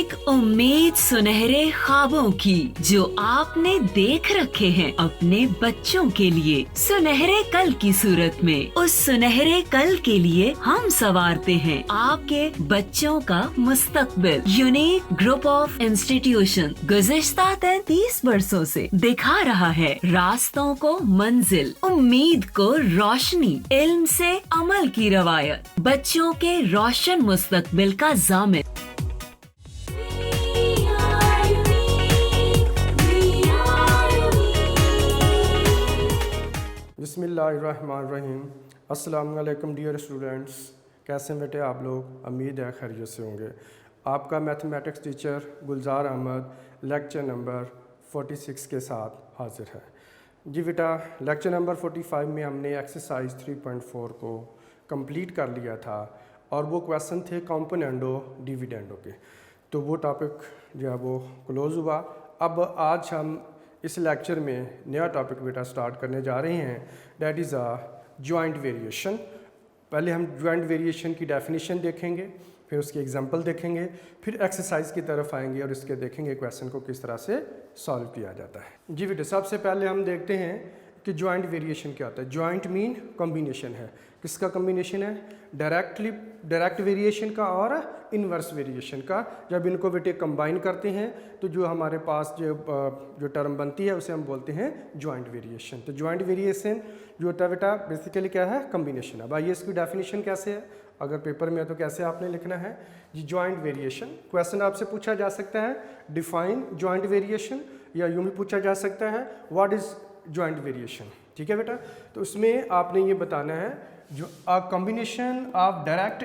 एक उम्मीद सुनहरे ख्वाबों की जो आपने देख रखे हैं अपने बच्चों के लिए, सुनहरे कल की सूरत में। उस सुनहरे कल के लिए हम संवारते हैं आपके बच्चों का मुस्तकबिल। यूनिक ग्रुप ऑफ इंस्टीट्यूशन गुज़िश्ता 33 वर्षों से दिखा रहा है रास्तों को मंजिल, उम्मीद को रोशनी, इल्म से अमल की रवायत, बच्चों के रोशन मुस्तकबिल का जामिन। बिस्मिल्लाहिर्रहमानिर्रहीम। अस्सलाम वालेकुम डियर स्टूडेंट्स, कैसे हैं बेटे आप लोग? उम्मीद है खैरियत से होंगे। आपका मैथमेटिक्स टीचर गुलजार अहमद लेक्चर नंबर 46 के साथ हाजिर है। जी बेटा, लेक्चर नंबर 45 में हमने एक्सरसाइज 3.4 को कंप्लीट कर लिया था और वो क्वेश्चन थे कॉम्पोनेंडो डिविडेंडो के, तो वो टॉपिक जो है वो क्लोज़ हुआ। अब आज हम इस लेक्चर में नया टॉपिक बेटा स्टार्ट करने जा रहे हैं, that is a joint variation. पहले हम जॉइंट वेरिएशन की डेफिनेशन देखेंगे, फिर उसके एग्जांपल देखेंगे, फिर एक्सरसाइज की तरफ आएंगे और इसके देखेंगे क्वेश्चन को किस तरह से सॉल्व किया जाता है। जी बेटा, सबसे पहले हम देखते हैं कि जॉइंट वेरिएशन क्या होता है। जॉइंट मीन कॉम्बिनेशन है। किसका कॉम्बिनेशन है? डायरेक्ट वेरिएशन का और इन्वर्स वेरिएशन का। जब इनको बेटे कंबाइन करते हैं तो जो हमारे पास जो टर्म बनती है उसे हम बोलते हैं जॉइंट वेरिएशन। तो जॉइंट वेरिएशन जो होता है बेटा बेसिकली क्या है? कॉम्बिनेशन। अब आइए इसकी डेफिनेशन कैसे है, अगर पेपर में है तो कैसे आपने लिखना है जी। जॉइंट वेरिएशन क्वेश्चन आपसे पूछा जा सकता है, डिफाइन जॉइंट वेरिएशन, या यूँ भी पूछा जा सकता है व्हाट इज़ जॉइंट वेरिएशन। ठीक है बेटा, तो उसमें आपने ये बताना है जो a combination of direct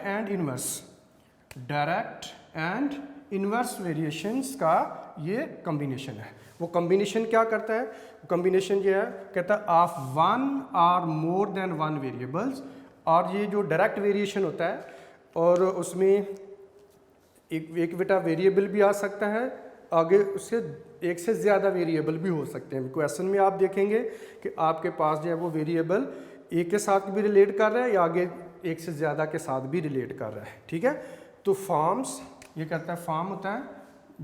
and inverse variations का ये कॉम्बिनेशन है। वो कॉम्बिनेशन क्या करता है? कॉम्बिनेशन जो है कहता है ऑफ वन और मोर देन वन वेरिएबल्स। और ये जो डायरेक्ट वेरिएशन होता है और उसमें एक बेटा वेरिएबल भी आ सकता है, आगे उससे एक से ज़्यादा वेरिएबल भी हो सकते हैं। क्वेश्चन में आप देखेंगे कि आपके पास जो है वो वेरिएबल एक के साथ भी रिलेट कर रहा है या आगे एक से ज़्यादा के साथ भी रिलेट कर रहा है। ठीक है, तो फॉर्म्स ये कहता है, फॉर्म होता है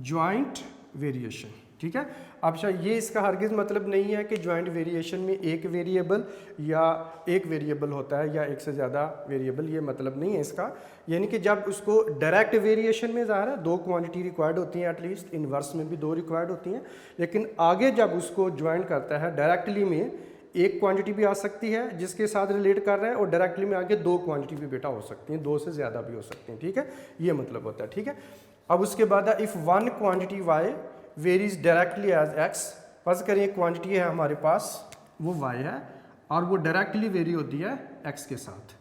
जॉइंट वेरिएशन। ठीक है, अब ये इसका हरगिज़ मतलब नहीं है कि जॉइंट वेरिएशन में एक वेरिएबल या एक वेरिएबल होता है या एक से ज़्यादा वेरिएबल, ये मतलब नहीं है इसका। यानी कि जब उसको डायरेक्ट वेरिएशन में ज़ाहिर है दो क्वांटिटी रिक्वायर्ड होती हैं एटलीस्ट, इन्वर्स में भी दो रिक्वायर्ड होती हैं, लेकिन आगे जब उसको ज्वाइन करता है डायरेक्टली में एक क्वांटिटी भी आ सकती है जिसके साथ रिलेट कर रहा है और डायरेक्टली में आगे दो क्वांटिटी भी बेटा हो सकती हैं, दो से ज़्यादा भी हो सकती हैं। ठीक है, ये मतलब होता है। ठीक है, अब उसके बाद if one quantity y varies directly as x, फर्ज करें एक क्वांटिटी है हमारे पास वो y है और वो डायरेक्टली वेरी होती है x के साथ,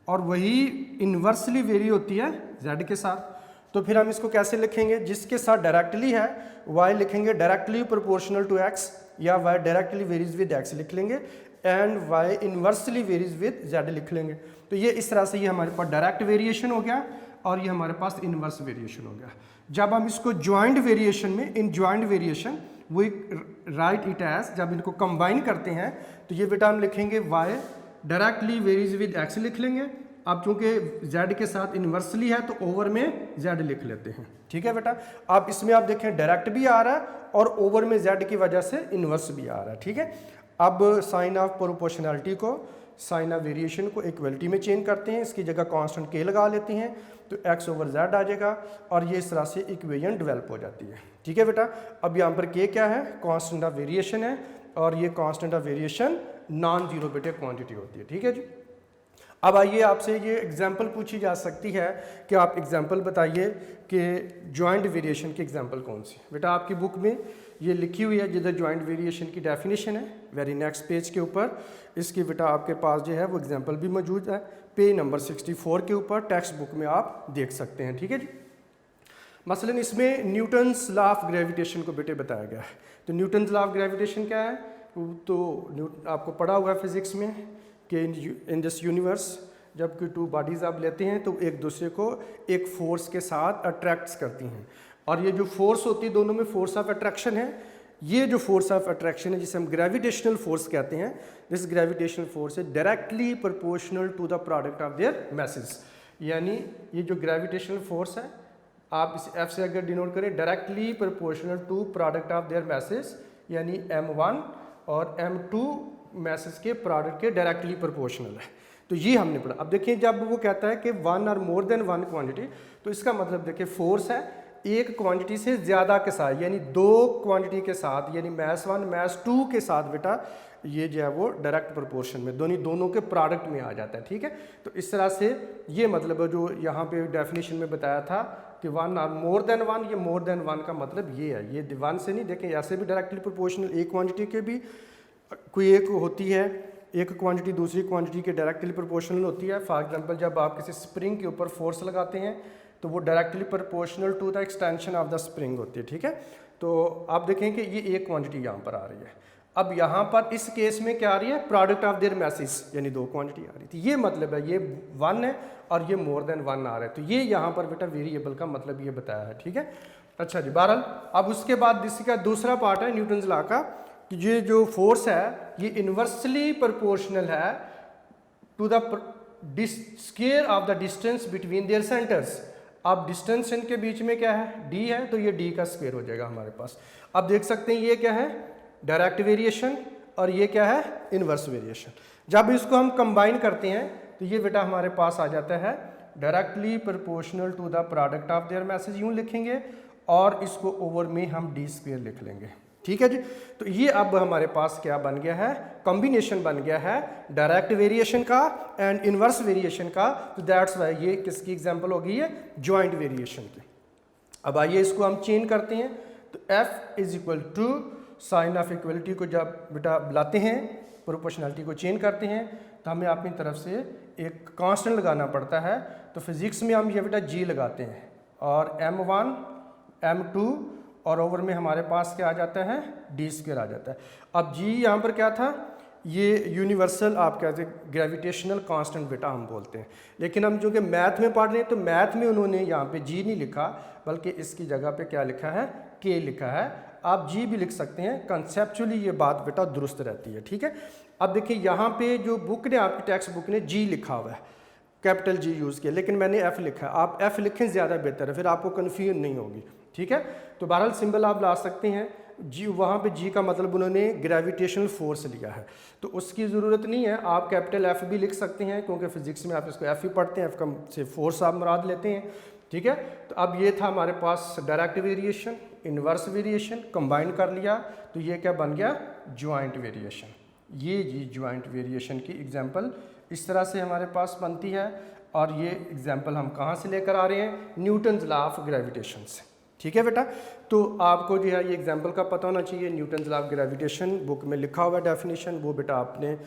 और वही इन्वर्सली वेरी होती है z के साथ। तो फिर हम इसको कैसे लिखेंगे? जिसके साथ डायरेक्टली है y लिखेंगे डायरेक्टली प्रोपोर्शनल टू x, या y directly varies with x लिख लेंगे and y inversely varies with z लिख लेंगे। तो ये इस तरह से ये हमारे पास डायरेक्ट वेरिएशन हो गया और ये हमारे पास इन्वर्स वेरिएशन हो गया। जब हम इसको जॉइंट वेरिएशन में, in joint variation we write it as, जब इनको कंबाइन करते हैं तो ये बेटा हम लिखेंगे y directly varies with x लिख लेंगे। अब चूंकि z के साथ इन्वर्सली है तो ओवर में z लिख लेते हैं। ठीक है बेटा, अब इसमें आप देखें डायरेक्ट भी आ रहा है और ओवर में z की वजह से इन्वर्स भी आ रहा है। ठीक है, अब साइन ऑफ प्रोपोर्शनैलिटी को, साइन ऑफ वेरिएशन को इक्वलिटी में चेंज करते हैं, इसकी जगह कांस्टेंट k लगा लेते हैं तो x ओवर z आ जाएगा और ये इस तरह से इक्वेशन डेवलप हो जाती है। ठीक है बेटा, अब यहाँ पर k क्या है? कांस्टेंट ऑफ वेरिएशन है और ये constant of variation non zero बेटे क्वांटिटी होती है। ठीक है जी, अब आइए आपसे ये एग्जांपल पूछी जा सकती है कि आप एग्जांपल बताइए कि जॉइंट वेरिएशन की एग्जांपल कौन सी। बेटा आपकी बुक में ये लिखी हुई है जिधर जॉइंट वेरिएशन की डेफिनेशन है, वेरी नेक्स्ट पेज के ऊपर इसकी बेटा आपके पास जो है वो एग्जांपल भी मौजूद है, पेज नंबर 64 के ऊपर टेक्स्ट बुक में आप देख सकते हैं। ठीक है जी, मसलन इसमें न्यूटन्स लॉ ऑफ ग्रेविटेशन को बेटे बताया गया है। तो न्यूटन्स लॉ ऑफ ग्रेविटेशन क्या है? तो आपको पढ़ा हुआ है फिजिक्स में कि इन दिस यूनिवर्स जब कोई टू बॉडीज़ आप लेते हैं तो एक दूसरे को एक फोर्स के साथ अट्रैक्ट्स करती हैं, और ये जो फोर्स होती है दोनों में फोर्स ऑफ अट्रैक्शन है। ये जो फोर्स ऑफ अट्रैक्शन है जिसे हम ग्रेविटेशनल फोर्स कहते हैं, दिस ग्रेविटेशनल फोर्स है directly proportional to the product of their masses. यानी ये जो ग्रेविटेशनल फोर्स है आप इस एफ से अगर डिनोट करें, directly proportional to product of their masses, यानी M1 और M2 मैसेज के प्रोडक्ट के डायरेक्टली प्रोपोर्शनल है। तो ये हमने पढ़ा। अब देखिए जब वो कहता है कि वन और मोर देन वन क्वांटिटी, तो इसका मतलब देखिए फोर्स है एक क्वांटिटी से ज़्यादा के साथ, यानी दो क्वांटिटी के साथ, यानी मैस 1 मैस 2 के साथ बेटा ये जो है वो डायरेक्ट प्रोपोर्शन में दोनों के प्रोडक्ट में आ जाता है। ठीक है, तो इस तरह से ये मतलब है जो यहाँ पे डेफिनेशन में बताया था कि वन और मोर देन वन, ये मोर देन वन का मतलब ये है, ये वन से नहीं, देखें ऐसे भी डायरेक्टली प्रोपोर्शनल एक क्वांटिटी के भी कोई एक होती है, एक क्वांटिटी दूसरी क्वांटिटी के डायरेक्टली प्रोपोर्शनल होती है। फॉर एग्जांपल जब आप किसी स्प्रिंग के ऊपर फोर्स लगाते हैं तो वो directly proportional to the extension of the spring होती है। ठीक है, तो आप देखें कि ये एक क्वांटिटी यहाँ पर आ रही है। अब यहाँ पर इस केस में क्या आ रही है, प्रोडक्ट ऑफ देयर मैसेज, यानी दो क्वांटिटी आ रही थी। ये मतलब है ये वन है और ये मोर देन वन आ रहा है, तो ये यहाँ पर बेटा वेरिएबल का मतलब ये बताया है। ठीक है, अच्छा जी, बहरहाल अब उसके बाद इसका दूसरा पार्ट है न्यूटन्स लॉ का, कि ये जो फोर्स है ये इन्वर्सली प्रोपोर्शनल है to the square of the distance between their centres. अब डिस्टेंस इनके बीच में क्या है, d है, तो ये d का स्क्वायर हो जाएगा हमारे पास। अब देख सकते हैं ये क्या है, डायरेक्ट वेरिएशन, और ये क्या है, इन्वर्स वेरिएशन। जब इसको हम कंबाइन करते हैं तो ये बेटा हमारे पास आ जाता है directly proportional to the product of their masses, यूँ लिखेंगे, और इसको ओवर में हम d स्क्वायर लिख लेंगे। ठीक है जी, तो ये अब हमारे पास क्या बन गया है, कॉम्बिनेशन बन गया है डायरेक्ट वेरिएशन का एंड इनवर्स वेरिएशन का। तो दैट्स वाई ये किसकी एग्जांपल हो गई है, जॉइंट वेरिएशन की। अब आइए इसको हम चेंज करते हैं, तो F is equal to sign of equality को जब बेटा बुलाते हैं, प्रोपोर्शनलिटी को चेंज करते हैं, तो हमें अपनी तरफ से एक कांस्टेंट लगाना पड़ता है। तो फिजिक्स में हम ये बेटा G लगाते हैं, और M1 M2 और ओवर में हमारे पास क्या आ जाता है, d स्क्वायर आ जाता है। अब g यहाँ पर क्या था, ये यूनिवर्सल आप कहते हैं ग्रेविटेशनल कांस्टेंट बेटा हम बोलते हैं, लेकिन हम जो कि मैथ में पढ़ रहे हैं तो मैथ में उन्होंने यहाँ पे g नहीं लिखा, बल्कि इसकी जगह पे क्या लिखा है, k लिखा है। आप g भी लिख सकते हैं, कंसेप्चुअली ये बात बेटा दुरुस्त रहती है। ठीक है, अब देखिए यहाँ पे जो बुक ने, आपकी टेक्स्ट बुक ने g लिखा हुआ है, कैपिटल G यूज़ किया, लेकिन मैंने F लिखा है। आप F लिखें ज़्यादा बेहतर है, फिर आपको कन्फ्यूजन नहीं होगी। ठीक है, तो बहरहाल सिंबल आप ला सकते हैं जी, वहाँ पे जी का मतलब उन्होंने ग्रेविटेशनल फोर्स लिया है, तो उसकी ज़रूरत नहीं है, आप कैपिटल F भी लिख सकते हैं, क्योंकि फिजिक्स में आप इसको F ही पढ़ते हैं, F का से फोर्स आप मुराद लेते हैं। ठीक है, तो अब ये था हमारे पास direct variation, inverse variation, combine कर लिया, तो ये क्या बन गया, ज्वाइंट वेरिएशन। ये जी ज्वाइंट वेरिएशन की एग्जाम्पल इस तरह से हमारे पास बनती है, और ये एग्जाम्पल हम कहाँ से लेकर आ रहे हैं, न्यूटन्स लॉ ऑफ ग्रेविटेशन से। ठीक है बेटा, तो आपको जो है ये एग्जाम्पल का पता होना चाहिए, Newton's law of gravitation book में लिखा हुआ डेफिनेशन, वो बेटा आपने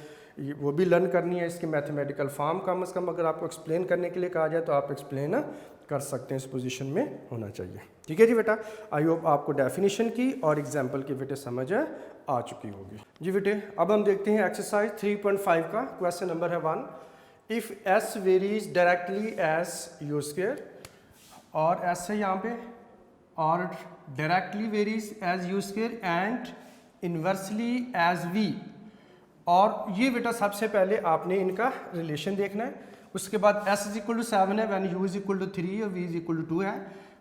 वो भी लर्न करनी है, इसके मैथमेटिकल फॉर्म कम से कम अगर आपको एक्सप्लेन करने के लिए कहा जाए तो आप एक्सप्लेन कर सकते हैं, इस पोजीशन में होना चाहिए। ठीक है जी बेटा, आई होप आपको डेफिनेशन की और एग्जाम्पल की बेटे समझ आ चुकी होगी। जी बेटे, अब हम देखते हैं एक्सरसाइज 3.5 का क्वेश्चन नंबर है 1। If S varies directly as u square, और S है यहाँ पे, और directly varies as u square and inversely as v, और ये बेटा सबसे पहले आपने इनका रिलेशन देखना है। उसके बाद s इज इक्वल टू 7 है when u is equal to 3 और v इज इक्वल टू 2 है।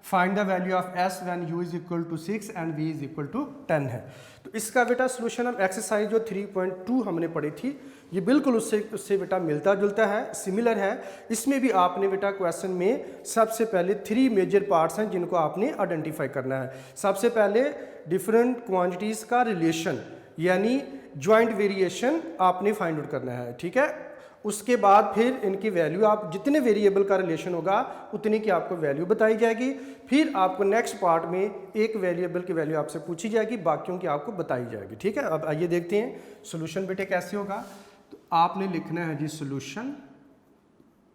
Find the value of s when u is equal to 6 and v is equal to 10 है। तो इसका बेटा सोल्यूशन हम एक्सरसाइज जो 3.2 हमने पढ़ी थी, ये बिल्कुल उससे बेटा मिलता जुलता है, सिमिलर है। इसमें भी आपने बेटा क्वेश्चन में सबसे पहले 3 मेजर पार्ट्स हैं जिनको आपने आइडेंटिफाई करना है। सबसे पहले डिफरेंट क्वांटिटीज़ का रिलेशन, यानी ज्वाइंट वेरिएशन आपने फाइंड आउट करना है। ठीक है, उसके बाद फिर इनकी वैल्यू, आप जितने वेरिएबल का रिलेशन होगा उतनी की आपको वैल्यू बताई जाएगी। फिर आपको नेक्स्ट पार्ट में एक वेरिएबल की वैल्यू आपसे पूछी जाएगी, बाकियों की आपको बताई जाएगी। ठीक है, अब आइए देखते हैं सोल्यूशन बेटे कैसे होगा। तो आपने लिखना है जी सोल्यूशन।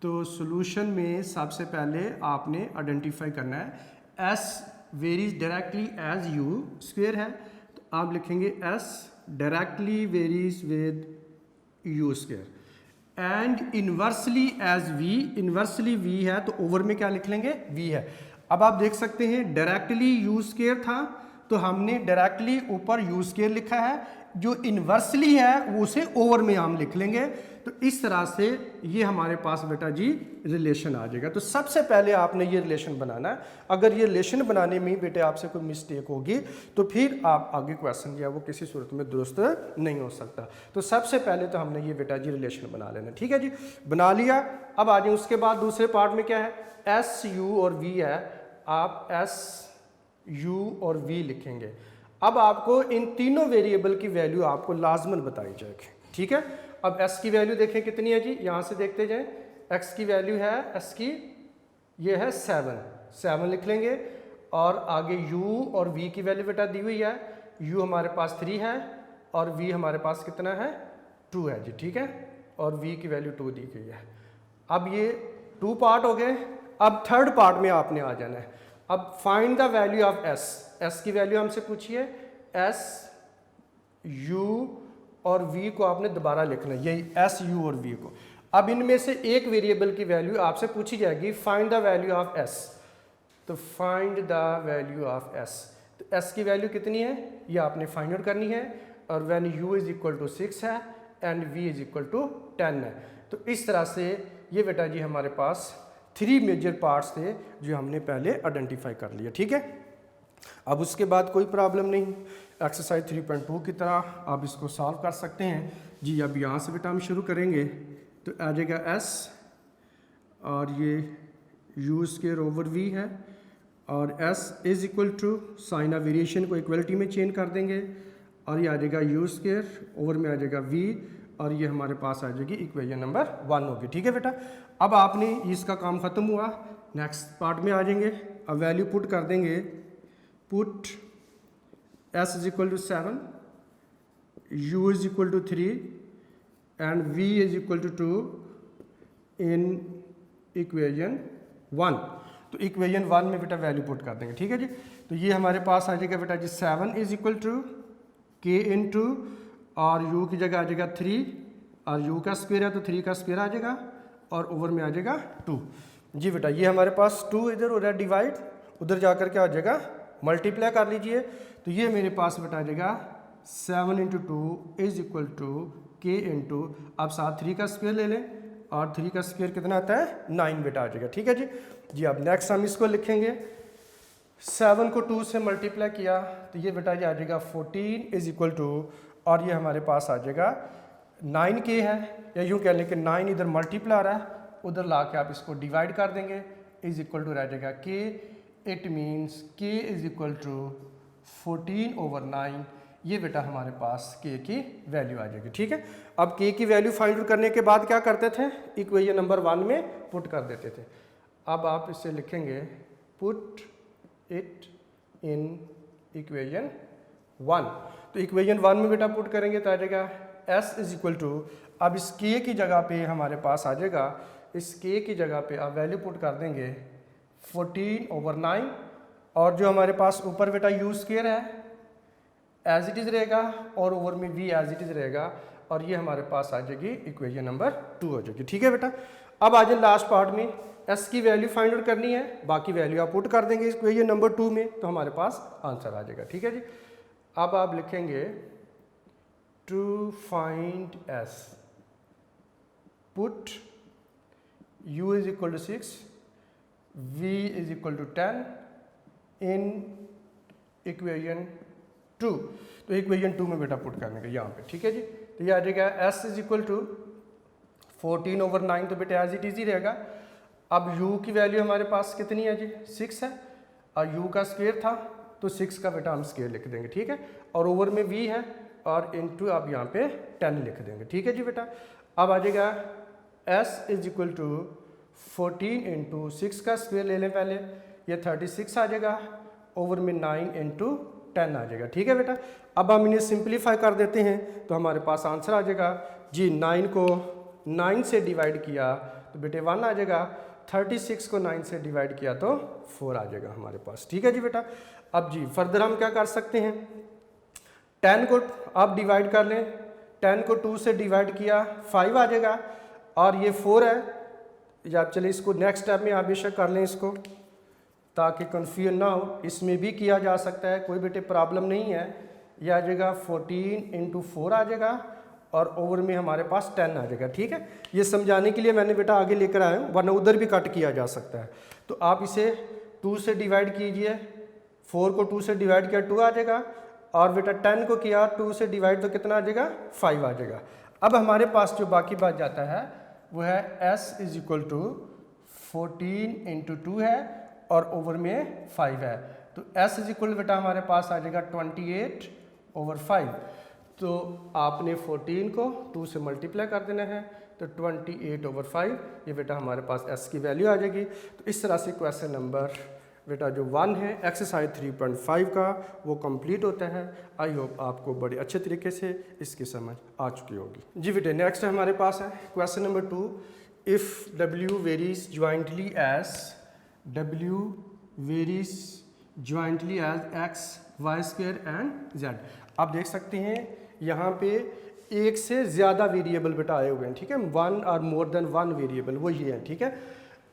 तो सोल्यूशन में सबसे पहले आपने आइडेंटिफाई करना है S varies directly as u square है, तो आप लिखेंगे S directly varies with u square and inversely as v, inversely v है तो ओवर में क्या लिख लेंगे, v है। अब आप देख सकते हैं डायरेक्टली u स्क्वायर था तो हमने डायरेक्टली ऊपर u स्क्वायर लिखा है, जो इन्वर्सली है वो उसे ओवर में हम लिख लेंगे। तो इस तरह से ये हमारे पास बेटा जी रिलेशन आ जाएगा। तो सबसे पहले आपने ये रिलेशन बनाना है। अगर ये रिलेशन बनाने में बेटे आपसे कोई मिस्टेक होगी तो फिर आप आगे क्वेश्चन जो है वो किसी सूरत में दुरुस्त नहीं हो सकता। तो सबसे पहले तो हमने ये बेटा जी रिलेशन बना लेना, ठीक है जी, बना लिया। अब आ जाए उसके बाद दूसरे पार्ट में क्या है, एस यू और वी है, आप एस यू और वी लिखेंगे। अब आपको इन तीनों वेरिएबल की वैल्यू आपको लाजमन बताई जाएगी, ठीक है। अब s की वैल्यू देखें कितनी है जी, यहाँ से देखते जाएं। x की वैल्यू है, s की ये है 7 लिख लेंगे। और आगे u और v की वैल्यू बेटा दी हुई है, u हमारे पास 3 है और v हमारे पास कितना है 2 है जी, ठीक है। और v की वैल्यू 2 दी गई है। अब ये 2 पार्ट हो गए। अब थर्ड पार्ट में आपने आ जाना है। अब find the value of s की वैल्यू हमसे पूछिए, s u और v को आपने दोबारा लिखना है, यही s u और v को। अब इनमें से एक वेरिएबल की वैल्यू आपसे पूछी जाएगी, find the value of s। तो find the value of s, तो s की वैल्यू कितनी है ये आपने फाइंड आउट करनी है। और when u is equal to 6 है and v is equal to 10 है। तो इस तरह से ये बेटा जी हमारे पास 3 मेजर पार्ट्स थे जो हमने पहले आइडेंटिफाई कर लिया, ठीक है। अब उसके बाद कोई प्रॉब्लम नहीं, एक्सरसाइज 3.2 की तरह आप इसको सॉल्व कर सकते हैं जी। अब यहाँ से बेटा हम शुरू करेंगे तो आ जाएगा s और ये u स्क्वायर ओवर v है और s is equal to sign of variation को इक्वलिटी में चेंज कर देंगे और ये आ जाएगा u स्क्वायर ओवर में आ जाएगा v और ये हमारे पास आ जाएगी इक्वेशन नंबर 1 होगी, ठीक है बेटा। अब आपने इसका काम ख़त्म हुआ, नेक्स्ट पार्ट में आ जाएंगे। अब वैल्यू पुट कर देंगे, put s is equal to 7, u is equal to 3 and v is equal to 2 in equation 1। तो इक्वेशन 1 में बेटा वैल्यू पुट कर देंगे, ठीक है जी। तो ये हमारे पास आ जाएगा बेटा जी 7 is equal to k into और u की जगह आ जाएगा 3 और u का स्क्वायर है तो 3 का स्क्वायर आ जाएगा और ओवर में आ जाएगा 2 जी बेटा। ये हमारे पास 2 इधर हो रहा है डिवाइड, उधर जाकर क्या आ जाएगा मल्टीप्लाई कर लीजिए। तो ये मेरे पास बेटा आ जाएगा 7 into 2 is equal to k into, अब साथ 3 का स्क्वायर ले लें और 3 का स्क्वायर कितना आता है 9 बेटा आ जाएगा, ठीक है जी। जी अब नेक्स्ट हम इसको लिखेंगे, 7 को 2 से मल्टीप्लाई किया तो ये बेटा जी आ जाएगा 14 इज इक्वल टू, और ये हमारे पास आ जाएगा 9k है, या यूँ कह लें कि 9 इधर मल्टीप्लाई आ रहा है, उधर ला के आप इसको डिवाइड कर देंगे, इज इक्वल टू रह जाएगा k। It means k is equal to 14 over 9। ये बेटा हमारे पास k की वैल्यू आ जाएगी, ठीक है। अब k की वैल्यू फाइंड आउट करने के बाद क्या करते थे, इक्वेशन नंबर 1 में पुट कर देते थे। अब आप इसे लिखेंगे, पुट इट इन इक्वेशन 1। तो इक्वेशन 1 में बेटा पुट करेंगे तो आ जाएगा s इज इक्वल टू, अब इस k की जगह पे हमारे पास आ जाएगा, इस k की जगह पे आप वैल्यू पुट कर देंगे 14 ओवर 9 और जो हमारे पास ऊपर बेटा u स्क्वायर है एज इट इज़ रहेगा और ओवर में v एज इट इज़ रहेगा और ये हमारे पास आ जाएगी इक्वेशन नंबर 2 हो जाएगी, ठीक है बेटा। अब आ जाए लास्ट पार्ट में, s की वैल्यू फाइंड आउट करनी है, बाकी वैल्यू आप पुट कर देंगे इक्वेशन नंबर 2 में तो हमारे पास आंसर आ जाएगा, ठीक है जी। अब आप लिखेंगे to find s, put u is equal to 6, v is equal to 10 in equation 2। तो इक्वेशन 2 में बेटा पुट करने का यहाँ पे, ठीक है जी। तो ये आ जाएगा s is equal to 14 over 9, तो बेटा एज इट इज ही रहेगा। अब u की वैल्यू हमारे पास कितनी है जी 6 है और u का स्क्वायर था तो 6 का बेटा हम स्क्वायर लिख देंगे, ठीक है। और ओवर में v है और इनटू आप यहाँ पे 10 लिख देंगे, ठीक है जी बेटा। अब आ जाएगा s is equal to 14 into 6 का स्क्वायर ले लें पहले, ये 36 आ जाएगा, ओवर में 9 इंटू 10 आ जाएगा, ठीक है बेटा। अब हम इन्हें सिंप्लीफाई कर देते हैं तो हमारे पास आंसर आ जाएगा जी। 9 को 9 से डिवाइड किया तो बेटे 1 आ जाएगा, 36 को 9 से डिवाइड किया तो 4 आ जाएगा हमारे पास, ठीक है जी बेटा। अब जी फर्दर हम क्या कर सकते हैं, 10 को आप डिवाइड कर लें, 10 को 2 से डिवाइड किया 5 आ जाएगा और ये 4 है, या आप चलिए इसको नेक्स्ट स्टेप में आप बेशक कर लें इसको ताकि कन्फ्यूजन ना हो, इसमें भी किया जा सकता है, कोई बेटे प्रॉब्लम नहीं है। यह आ जाएगा 14 इंटू 4 आ जाएगा और ओवर में हमारे पास 10 आ जाएगा। ठीक है, ये समझाने के लिए मैंने बेटा आगे लेकर आया हूँ, वरना उधर भी कट किया जा सकता है। तो आप इसे 2 से डिवाइड कीजिए, 4 को 2 से डिवाइड किया 2 आ जाएगा, और बेटा 10 को किया 2 से डिवाइड तो कितना आ जाएगा 5 आ जाएगा। अब हमारे पास जो बाकी बात जाता है वो है s is equal to 14 into 2 है और ओवर में 5 है। तो s इज इक्वल बेटा हमारे पास आ जाएगा 28 ओवर 5। तो आपने 14 को 2 से मल्टीप्लाई कर देना है, तो 28 ओवर 5 ये बेटा हमारे पास s की वैल्यू आ जाएगी। तो इस तरह से क्वेश्चन नंबर बेटा जो 1 है एक्सरसाइज 3.5 का वो कंप्लीट होता है। आई होप आपको बड़े अच्छे तरीके से इसकी समझ आ चुकी होगी। जी बेटे नेक्स्ट हमारे पास है question number 2, if w varies jointly as x y square and z। आप देख सकते हैं यहाँ पे एक से ज़्यादा वेरिएबल बेटा आए हुए हैं। ठीक है, 1 और मोर देन 1 वेरिएबल वो ये है। ठीक है,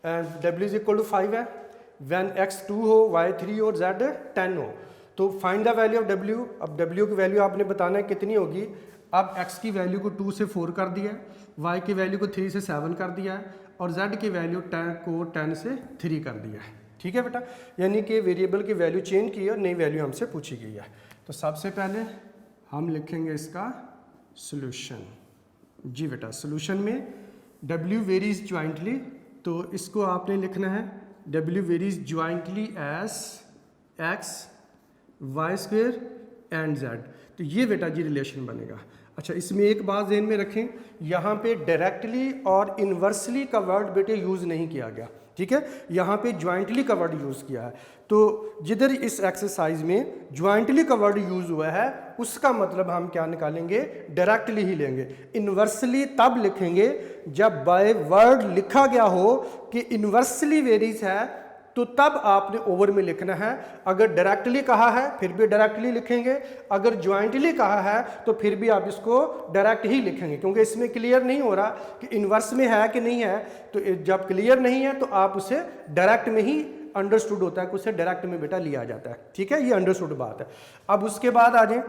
and w is equal to 5 है, वैन x 2 हो, y 3 और z 10 हो। तो find the value of w। अब w की वैल्यू आपने बताना है कितनी होगी। अब x की वैल्यू को 2 से 4 कर दिया है, y की वैल्यू को 3 से 7 कर दिया है, और z की वैल्यू 10 से 3 कर दिया है। ठीक है बेटा, यानी कि वेरिएबल की वैल्यू चेंज की है और नई वैल्यू हमसे पूछी गई है। तो सबसे पहले हम लिखेंगे इसका सोल्यूशन। जी बेटा सोल्यूशन में w वेरीज ज्वाइंटली, तो इसको आपने लिखना है w varies jointly as x y square and z। तो ये बेटा जी रिलेशन बनेगा। अच्छा, इसमें एक बात ध्यान में रखें, यहाँ पे डायरेक्टली और इन्वर्सली का वर्ड बेटे यूज़ नहीं किया गया। ठीक है, यहाँ पे ज्वाइंटली का वर्ड यूज़ किया है। तो जिधर इस एक्सरसाइज में ज्वाइंटली का वर्ड यूज़ हुआ है उसका मतलब हम क्या निकालेंगे, डायरेक्टली ही लेंगे। इन्वर्सली तब लिखेंगे जब बाय वर्ड लिखा गया हो कि इन्वर्सली वेरीज है, तो तब आपने ओवर में लिखना है। अगर डायरेक्टली कहा है फिर भी डायरेक्टली लिखेंगे, अगर ज्वाइंटली कहा है तो फिर भी आप इसको डायरेक्ट ही लिखेंगे, क्योंकि इसमें क्लियर नहीं हो रहा कि इन्वर्स में है कि नहीं है। तो जब क्लियर नहीं है तो आप उसे डायरेक्ट में ही अंडरस्टूड होता है कि उसे डायरेक्ट में बेटा लिया जाता है। ठीक है, ये अंडरस्टूड बात है। अब उसके बाद आ जाए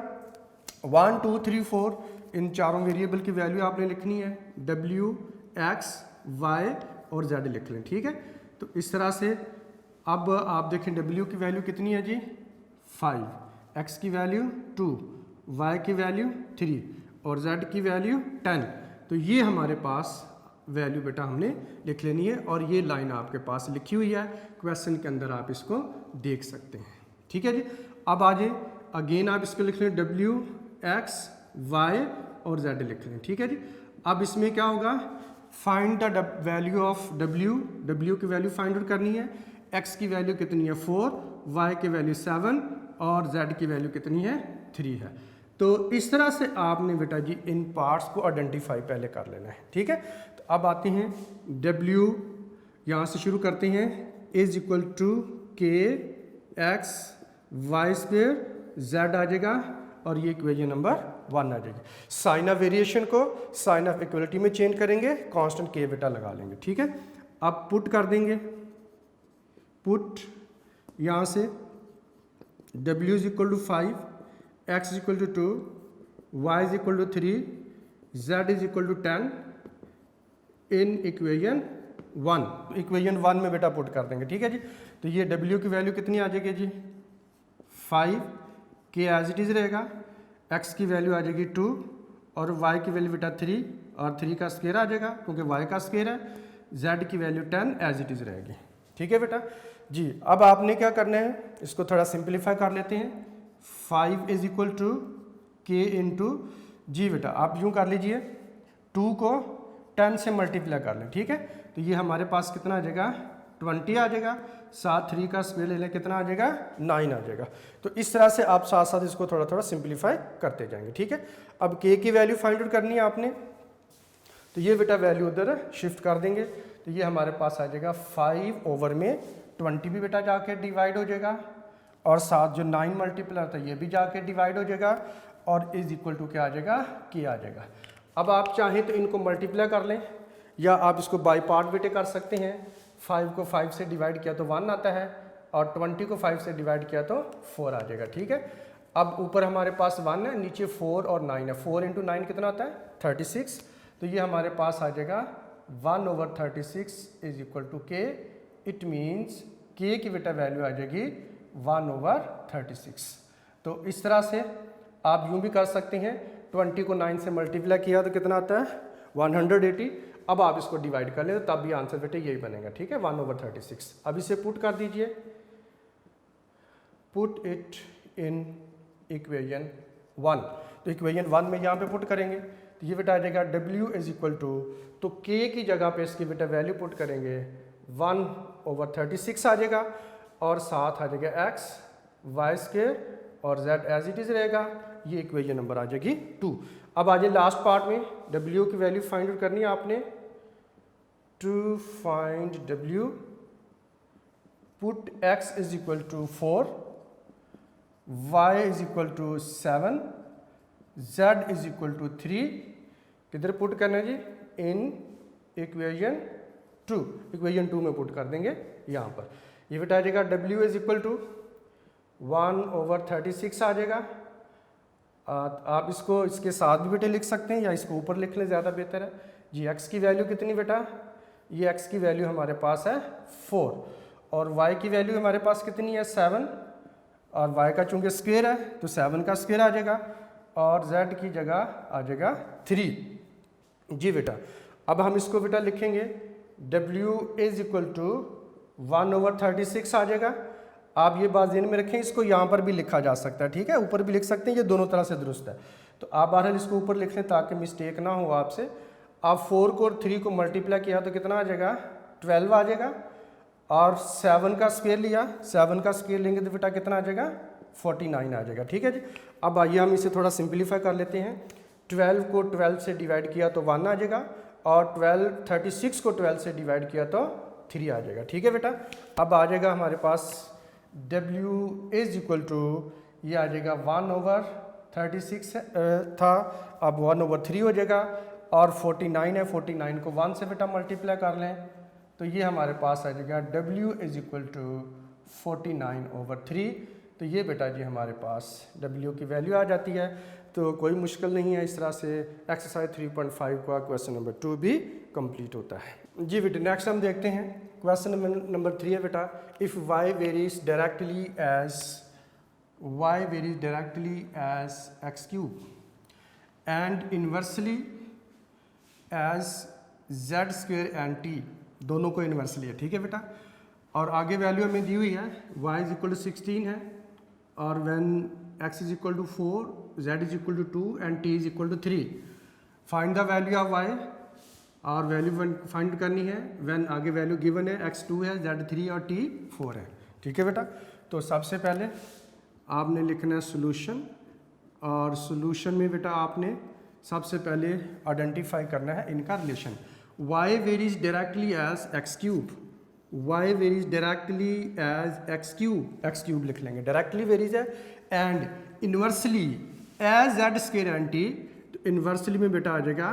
1 2 3 4, इन चारों वेरिएबल की वैल्यू आपने लिखनी है, w x y और z लिख लें। ठीक है, तो इस तरह से अब आप देखें w की वैल्यू कितनी है जी 5, x की वैल्यू 2, y की वैल्यू 3 और z की वैल्यू 10। तो ये हमारे पास वैल्यू बेटा हमने लिख लेनी है, और ये लाइन आपके पास लिखी हुई है क्वेश्चन के अंदर, आप इसको देख सकते हैं। ठीक है जी, अब आ जाए अगेन आप इसको लिख लें w x y और z लिख लें। ठीक है जी, अब इसमें क्या होगा, find the value of w की वैल्यू फाइंड आउट करनी है। x की वैल्यू कितनी है 4, y की वैल्यू 7 और z की वैल्यू कितनी है 3 है। तो इस तरह से आपने बेटा जी इन पार्ट्स को आइडेंटिफाई पहले कर लेना है। ठीक है, तो अब आते हैं w, यहाँ से शुरू करते हैं, is equal to k x y square z आ जाएगा, और ये इक्वेशन नंबर 1 आ जाएगी। साइन ऑफ वेरिएशन को साइन ऑफ इक्वलिटी में चेंज करेंगे, कांस्टेंट k बेटा लगा लेंगे। ठीक है, अब पुट कर देंगे, पुट यहाँ से w is equal to 5, x is equal to 2, y is equal to 3, z is equal to 10 in equation 1। Equation 1 में बेटा पुट कर देंगे। ठीक है जी, तो ये w की वैल्यू कितनी आ जाएगी जी 5, k एज इट इज़ रहेगा, x की वैल्यू आ जाएगी 2 और y की वैल्यू बेटा 3 और 3 का स्क्वायर आ जाएगा क्योंकि y का स्क्वायर है, z की वैल्यू 10 एज इट इज़ रहेगी। ठीक है बेटा जी, अब आपने क्या करना है, इसको थोड़ा सिंप्लीफाई कर लेते हैं। 5 is equal to k into, जी बेटा आप यूँ कर लीजिए, 2 को 10 से मल्टीप्लाई कर लें। ठीक है, तो ये हमारे पास कितना आ जाएगा 20 आ जाएगा, साथ 3 का स्क्वायर ले लें कितना आ जाएगा 9 आ जाएगा। तो इस तरह से आप साथ साथ इसको थोड़ा थोड़ा सिंप्लीफाई करते जाएंगे। ठीक है, अब k की वैल्यू फाइंड आउट करनी है आपने, तो ये बेटा वैल्यू उधर शिफ्ट कर देंगे, तो ये हमारे पास आ जाएगा 5 ओवर में 20 भी बेटा जाके डिवाइड हो जाएगा, और साथ जो 9 मल्टीप्लाई होता है ये भी जाके डिवाइड हो जाएगा, और इज इक्वल टू क्या आ जाएगा k आ जाएगा। अब आप चाहें तो इनको मल्टीप्लाई कर लें, या आप इसको बाई पार्ट बेटे कर सकते हैं। 5 को 5 से डिवाइड किया तो 1 आता है, और 20 को 5 से डिवाइड किया तो 4 आ जाएगा। ठीक है, अब ऊपर हमारे पास 1 है, नीचे 4 और 9 है। 4 इंटू 9 कितना आता है 36। तो ये हमारे पास आ जाएगा 1/36 इज इक्वल टू के। इट मीन्स के की बेटा वैल्यू आ जाएगी 1/36। तो इस तरह से आप यूँ भी कर सकते हैं, 20 को 9 से मल्टीप्लाई किया तो कितना आता है 180। अब आप इसको डिवाइड कर लें तो तब भी आंसर बेटे यही बनेगा, ठीक है 1/36। अब इसे पुट कर दीजिए, पुट इट इन इक्वेशन 1। तो इक्वेशन 1 में यहाँ पे पुट करेंगे तो ये बेटा आ जाएगा W इज इक्वल टू, तो K की जगह पे इसकी बेटा वैल्यू पुट करेंगे 1/36 आ जाएगा और साथ आ जाएगा x y स्क्वायर और z एज इट इज़ रहेगा। ये इक्वेशन नंबर आ जाएगी 2। अब आ जाए लास्ट पार्ट में, W की वैल्यू फाइंड आउट करनी है आपने। To find W, put x is equal to 4, y is equal to 7, z is equal to 3। किधर पुट करना है जी, इन इक्वेशन 2। इक्वेशन 2 में पुट कर देंगे यहाँ पर। ये बेटा आ जाएगा W इज इक्वल टू 1/36 आ जाएगा। आप इसको इसके साथ भी बेटे लिख सकते हैं या इसको ऊपर लिख लें, ज़्यादा बेहतर है जी। x की वैल्यू कितनी बेटा, ये x की वैल्यू हमारे पास है 4 और y की वैल्यू हमारे पास कितनी है 7 और y का चूंकि स्क्वायर है तो 7 का स्क्वायर आ जाएगा और z की जगह आ जाएगा 3 जी बेटा। अब हम इसको बेटा लिखेंगे W इज इक्वल टू 1/36 आ जाएगा। आप ये बात ध्यान में रखें, इसको यहाँ पर भी लिखा जा सकता है, ठीक है, ऊपर भी लिख सकते हैं, ये दोनों तरह से दुरुस्त है। तो आप बहरहाल इसको ऊपर लिख लें ताकि मिस्टेक ना हो आपसे। आप 4 को और 3 को मल्टीप्लाई किया तो कितना आ जाएगा 12 आ जाएगा और 7 का स्क्वायर लिया, 7 का स्क्वायर लेंगे तो बेटा कितना आ जाएगा 49 आ जाएगा, ठीक है जी। अब आइए हम इसे थोड़ा सिंप्लीफाई कर लेते हैं। 12 को 12 से डिवाइड किया तो 1 आ जाएगा और 36 को 12 से डिवाइड किया तो 3 आ जाएगा, ठीक है बेटा। अब आ जाएगा हमारे पास W इज इक्वल टू, ये आ जाएगा 1/36 था, अब 1/3 हो जाएगा और 49 है, 49 को 1 से बेटा मल्टीप्लाई कर लें तो ये हमारे पास आ जाएगा W इज इक्वल टू 49/3। तो ये बेटा जी हमारे पास W की वैल्यू आ जाती है। तो कोई मुश्किल नहीं है, इस तरह से एक्सरसाइज 3.5 का क्वेश्चन नंबर 2 भी कंप्लीट होता है जी बेटा। नेक्स्ट हम देखते हैं क्वेश्चन नंबर 3 है बेटा। If y varies directly as x cube and inversely as z square and t, दोनों को इन्वर्सली है, ठीक है बेटा। और आगे वैल्यू हमें दी हुई है, y इज इक्वल टू 16 है और when x is equal to 4, z is equal to 2 and t is equal to 3। Find the value of y, और वैल्यू फाइंड करनी है व्हेन आगे वैल्यू गिवन है x 2 है, z 3 और t 4 है, ठीक है बेटा। तो सबसे पहले आपने लिखना है सोल्यूशन और सोल्यूशन में बेटा आपने सबसे पहले आइडेंटिफाई करना है इनका relation. y varies directly as x cube, y varies directly as x cube लिख लेंगे, डायरेक्टली वेरीज है, and inversely as z square and t, तो इन्वर्सली में बेटा आ जाएगा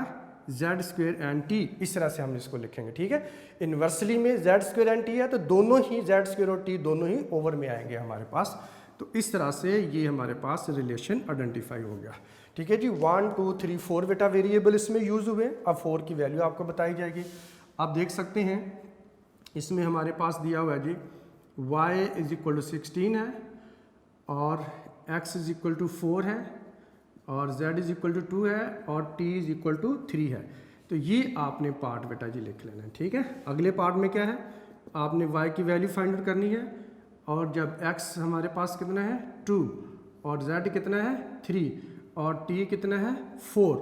z स्क्वायर एंड t। इस तरह से हम इसको लिखेंगे, ठीक है। इन्वर्सली में z स्क्वायर एंड t है तो दोनों ही z स्क्वायर और t दोनों ही ओवर में आएंगे हमारे पास। तो इस तरह से ये हमारे पास रिलेशन आइडेंटिफाई हो गया, ठीक है जी। 1 2 3 4 बेटा वेरिएबल इसमें यूज हुए। अब 4 की वैल्यू आपको बताई जाएगी। आप देख सकते हैं इसमें हमारे पास दिया हुआ है जी y इज इक्वल टू 16 है और x इज इक्वल टू 4 है और z इज इक्वल टू 2 है और t इज इक्वल टू 3 है। तो ये आपने पार्ट बेटा जी लिख लेना है, ठीक है। अगले पार्ट में क्या है, आपने y की वैल्यू फाइंड आउट करनी है और जब x हमारे पास कितना है 2 और z कितना है 3 और t कितना है 4।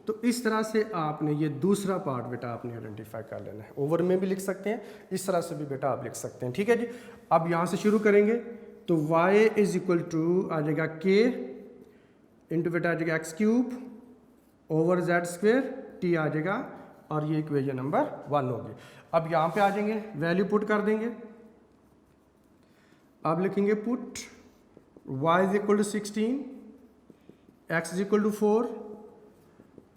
तो इस तरह से आपने ये दूसरा पार्ट बेटा आपने आइडेंटिफाई कर लेना है। ओवर में भी लिख सकते हैं, इस तरह से भी बेटा आप लिख सकते हैं, ठीक है जी। अब यहाँ से शुरू करेंगे तो y इज इक्वल टू आ जाएगा k इंटू बेटा आ जाएगा x cube over z square, t आ जाएगा और ये इक्वेशन नंबर 1 होगी। अब यहाँ पे आ जाएंगे, वैल्यू पुट कर देंगे। अब लिखेंगे put y is equal to 16, x is equal to 4,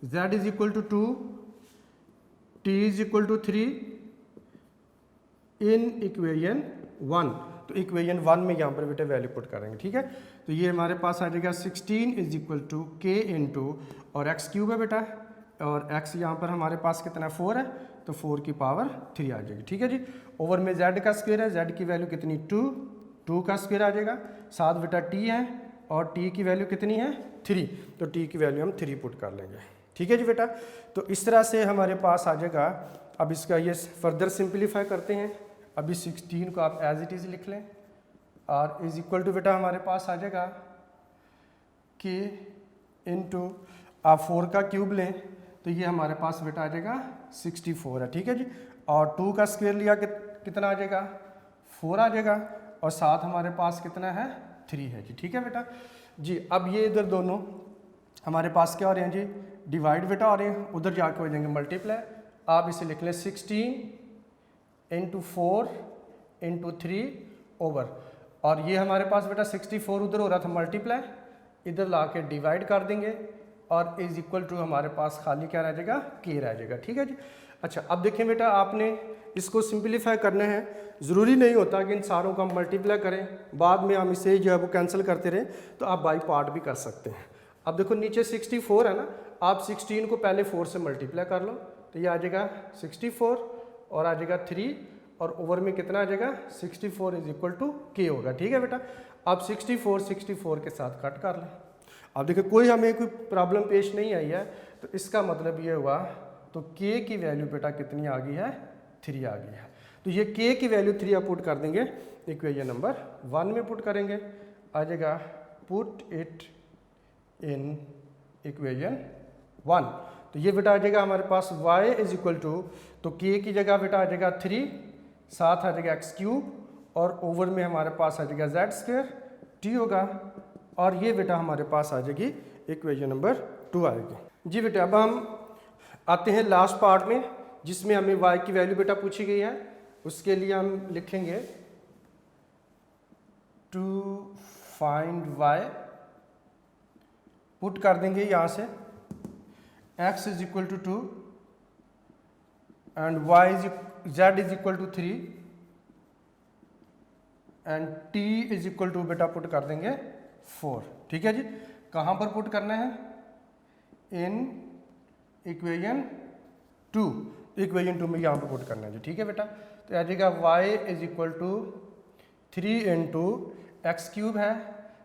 z is equal to 2, t is equal to 3 in equation 1। तो इक्वेशन 1 में यहाँ पर बेटा वैल्यू पुट करेंगे, ठीक है। तो ये हमारे पास आ जाएगा 16 इज इक्वल टू के इंटू और एक्स क्यूब है बेटा, और एक्स यहाँ पर हमारे पास कितना 4 है, तो 4 की पावर 3 आ जाएगी, ठीक है जी। ओवर में जेड का स्क्वायर है, जेड की वैल्यू कितनी 2 का स्क्वायर आ जाएगा, साथ बेटा टी है और टी की वैल्यू कितनी है 3, तो टी की वैल्यू हम 3 पुट कर लेंगे, ठीक है जी बेटा। तो इस तरह से हमारे पास आ जाएगा। अब इसका ये फर्दर सिंप्लीफाई करते हैं। अभी 16 को आप एज इट इज़ लिख लें, और इज इक्वल टू बेटा हमारे पास आ जाएगा के इंटू आप 4 का क्यूब लें तो ये हमारे पास बेटा आ जाएगा 64 है, ठीक है जी। और 2 का स्क्वायर लिया कितना आ जाएगा 4 आ जाएगा, और साथ हमारे पास कितना है 3 है जी, ठीक है बेटा जी। अब ये इधर दोनों हमारे पास क्या हो रहे हैं जी, डिवाइड बेटा हो रहे हैं, उधर जाके हो जाएंगे मल्टीप्लाई। आप इसे लिख लें 16 इंटू 4 इंटू 3 ओवर, और ये हमारे पास बेटा 64 उधर हो रहा था मल्टीप्लाई, इधर ला के डिवाइड कर देंगे, और इज इक्वल टू हमारे पास खाली क्या रह जाएगा के रह जाएगा, ठीक है जी। अच्छा अब देखें बेटा, आपने इसको सिंप्लीफाई करना है, ज़रूरी नहीं होता कि इन सारों को हम मल्टीप्लाई करें, बाद में हम इसे जो है वो कैंसिल करते रहें, तो आप बाई पार्ट भी कर सकते हैं। अब देखो नीचे 64 है ना, आप 16 को पहले 4 से मल्टीप्लाई कर लो, तो ये आ जाएगा 64 और आ जाएगा 3, और ओवर में कितना आ जाएगा 64 इज इक्वल टू के होगा, ठीक है बेटा। अब 64 के साथ कट कर लें। अब देखिए कोई हमें कोई प्रॉब्लम पेश नहीं आई है, तो इसका मतलब ये हुआ तो के की वैल्यू बेटा कितनी आ गई है 3 आ गई है। तो ये के की वैल्यू 3 आप पुट कर देंगे, इक्वेशन नंबर 1 में पुट करेंगे, आ जाएगा पुट इट इन इक्वेशन 1। तो ये बेटा आ जाएगा हमारे पास y इज इक्वल टू, तो के की जगह बेटा आ जाएगा 3, साथ आ जाएगा एक्स क्यूब, और ओवर में हमारे पास आ जाएगा जेड स्क्वायर, टी होगा, और ये बेटा हमारे पास आ जाएगी इक्वेशन नंबर 2 आएगी जी बेटा। अब हम आते हैं लास्ट पार्ट में, जिसमें हमें y की वैल्यू बेटा पूछी गई है। उसके लिए हम लिखेंगे टू फाइंड y, पुट कर देंगे यहाँ से x is equal to 2 and z is equal to 3 and t is equal to बेटा पुट कर देंगे 4, ठीक है जी। कहाँ पर पुट करना है, इन इक्वेशन 2, इक्वेशन 2 में यहाँ पर पुट करना है जी, ठीक है बेटा। तो आ जाएगा y is equal to 3 into x cube है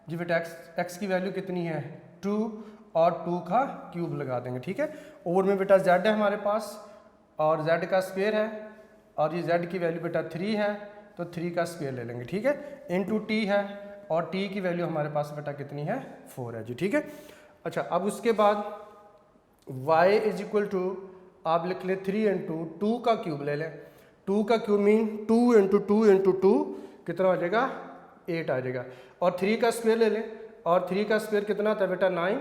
जी बेटा, x की वैल्यू कितनी है 2, और 2 का क्यूब लगा देंगे, ठीक है। ओवर में बेटा z है हमारे पास, और z का स्क्वायर है, और ये z की वैल्यू बेटा 3 है, तो 3 का स्क्वायर ले लेंगे, ठीक है। इंटू टी है, और t की वैल्यू हमारे पास बेटा कितनी है 4 है जी, ठीक है। अच्छा अब उसके बाद y इज इक्वल टू आप लिख लें 3 इंटू 2 का क्यूब ले लें, 2 का क्यूब मीन 2 इंटू 2 इंटू 2 कितना आ जाएगा 8 आ जाएगा, और 3 का स्क्वायर ले लें, और 3 का स्क्वायर कितना था बेटा 9,